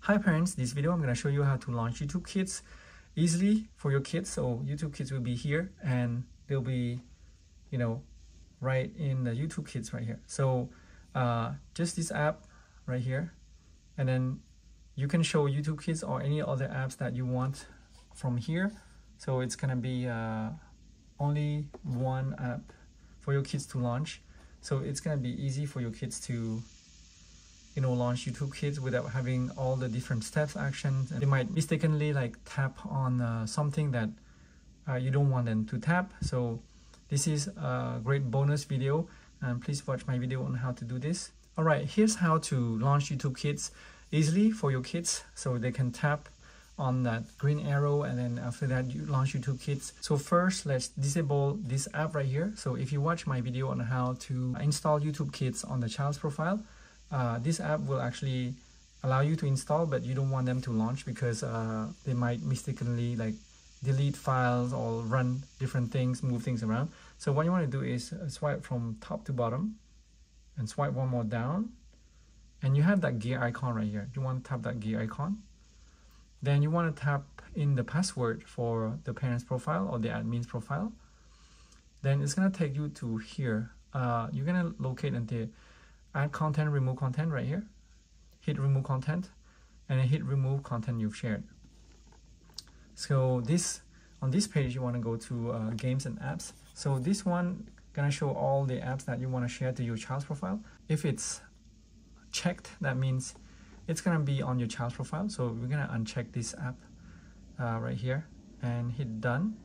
Hi parents, this video I'm going to show you how to launch YouTube Kids easily for your kids. So YouTube Kids will be here and they'll be, right in the YouTube Kids right here. So just this app right here, and then you can show YouTube Kids or any other apps that you want from here. So it's going to be only one app for your kids to launch. So it's going to be easy for your kids to launch YouTube Kids without having all the different steps, actions. They might mistakenly tap on something that you don't want them to tap. So this is a great bonus video, and please watch my video on how to do this. All right, here's how to launch YouTube Kids easily for your kids, so they can tap on that green arrow, and then after that you launch YouTube Kids. So first, let's disable this app right here. So if you watch my video on how to install YouTube Kids on the child's profile, this app will actually allow you to install, but you don't want them to launch because they might mistakenly delete files or run different things, move things around. So what you want to do is swipe from top to bottom and swipe one more down, and you have that gear icon right here. You want to tap that gear icon. Then you want to tap in the password for the parent's profile or the admin's profile. Then it's going to take you to here. You're going to locate until add content, remove content right here. Hit remove content, and then hit remove content you've shared. So on this page you want to go to games and apps. So this one gonna show all the apps that you want to share to your child's profile. If it's checked, that means it's gonna be on your child's profile. So we're gonna uncheck this app right here and hit done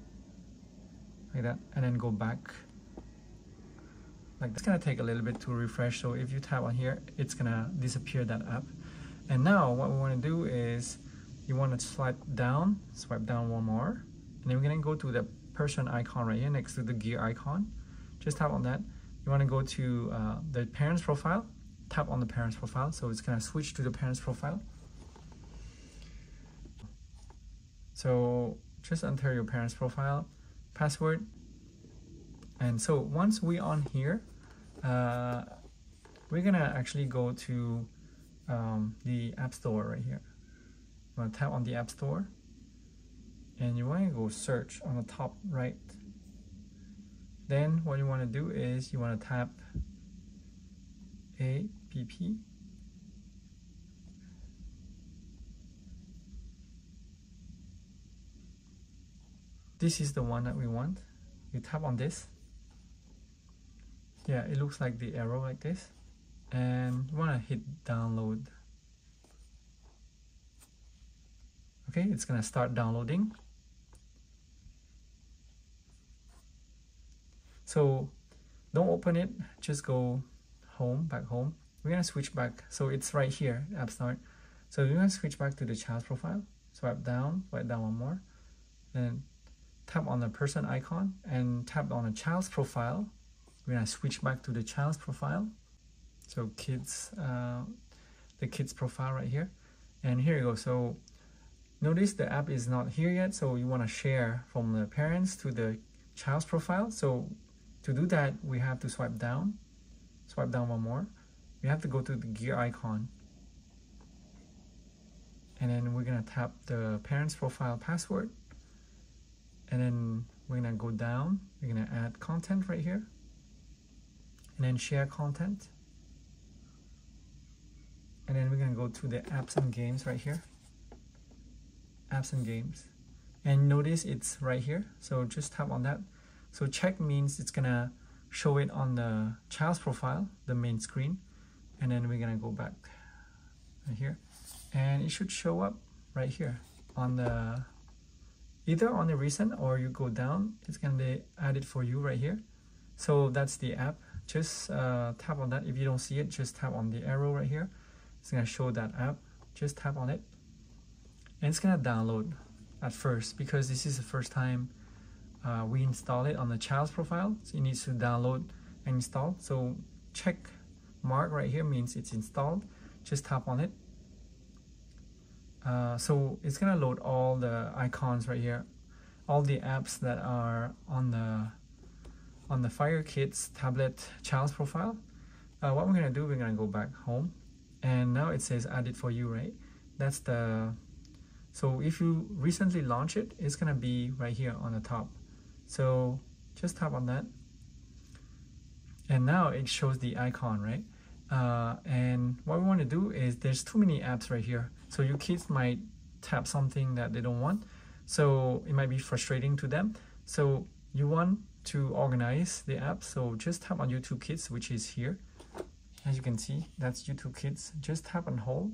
like that, and then go back. It's gonna take a little bit to refresh, so if you tap on here, it's gonna disappear that app. And now what we want to do is you want to swipe down one more, and then we're gonna go to the person icon right here next to the gear icon. Just tap on that. You want to go to the parent's profile, tap on the parent's profile, so it's gonna switch to the parent's profile. So just enter your parent's profile, password. And so once we're on here, we're gonna actually go to the App Store right here. You want to tap on the App Store, and you want to go search on the top right. Then what you want to do is you want to tap app. This is the one that we want. You tap on this. Yeah, it looks like the arrow like this, and you want to hit download. Okay, it's gonna start downloading. So don't open it, just go home, back home. We're gonna switch back, so it's right here, App Start. So we're gonna switch back to the child's profile. Swipe down one more, then tap on the person icon and tap on the child's profile. We're gonna switch back to the child's profile. So kids, the kids profile right here. And here you go. So notice the app is not here yet. So you wanna share from the parents to the child's profile. So to do that, we have to swipe down one more. We have to go to the gear icon. And then we're gonna tap the parent's profile password. And then we're gonna go down. We're gonna add content right here. And then share content, and then we're gonna go to the apps and games right here, apps and games, and notice it's right here, so just tap on that. So check means it's gonna show it on the child's profile, the main screen, and then we're gonna go back right here, and it should show up right here on the either on the recent, or you go down, it's gonna be added for you right here. So that's the app. Just tap on that. If you don't see it, just tap on the arrow right here. It's gonna show that app. Just tap on it, and it's gonna download at first because this is the first time we install it on the child's profile. So it needs to download and install. So check mark right here means it's installed. Just tap on it. So it's gonna load all the icons right here, all the apps that are on the Fire Kids tablet child's profile. What we're gonna do, we're gonna go back home, and now it says added for you, right? That's the, so if you recently launch it, it's gonna be right here on the top. So just tap on that, and now it shows the icon, right? And what we want to do is, there's too many apps right here, so your kids might tap something that they don't want, so it might be frustrating to them. So you want to organize the apps, so just tap on YouTube Kids, which is here. As you can see, that's YouTube Kids. Just tap and hold,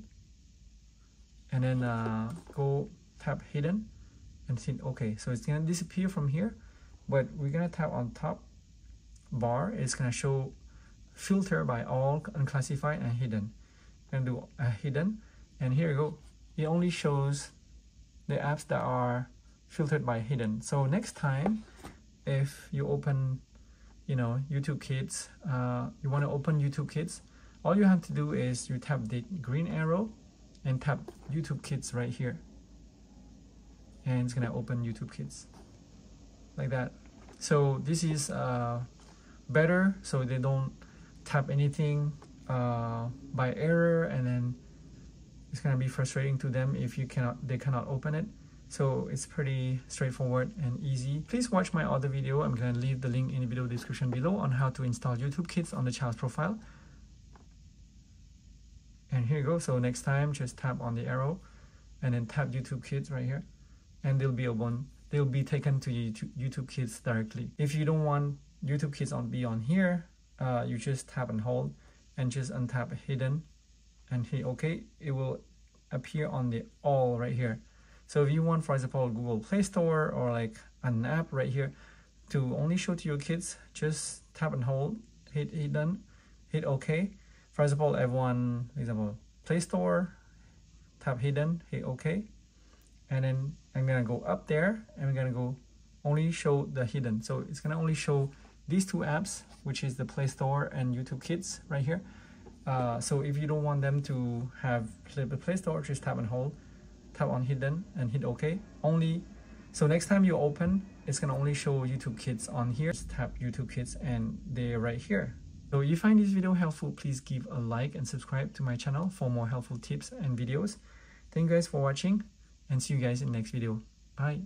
and then go tap hidden and hit OK. So it's gonna disappear from here, but we're gonna tap on top bar. It's gonna show filter by all, unclassified, and hidden. I'm gonna do a hidden, and here you go. It only shows the apps that are filtered by hidden. So next time, if you open, you know, YouTube Kids, you want to open YouTube Kids, all you have to do is you tap the green arrow and tap YouTube Kids right here, and it's gonna open YouTube Kids like that. So this is better, so they don't tap anything by error, and then it's gonna be frustrating to them if they cannot open it. So it's pretty straightforward and easy. Please watch my other video. I'm gonna leave the link in the video description below on how to install YouTube Kids on the child's profile. And here you go. So next time, just tap on the arrow and then tap YouTube Kids right here, and they'll be taken to YouTube Kids directly. If you don't want YouTube Kids be on here, you just tap and hold and just untap hidden and hit OK. It will appear on the all right here. So if you want, for example, Google Play Store or like an app right here to only show to your kids, just tap and hold, hit hidden, hit OK. For example, everyone, for example, Play Store, tap hidden, hit OK. And then I'm gonna go up there and we're gonna go only show the hidden. So it's gonna only show these two apps, which is the Play Store and YouTube Kids right here. So if you don't want them to have the Play Store, just tap and hold, tap on hidden and hit OK. Only, so next time you open, it's gonna only show YouTube Kids on here. Just tap YouTube Kids and they're right here. So if you find this video helpful, please give a like and subscribe to my channel for more helpful tips and videos. Thank you guys for watching, and see you guys in the next video. Bye.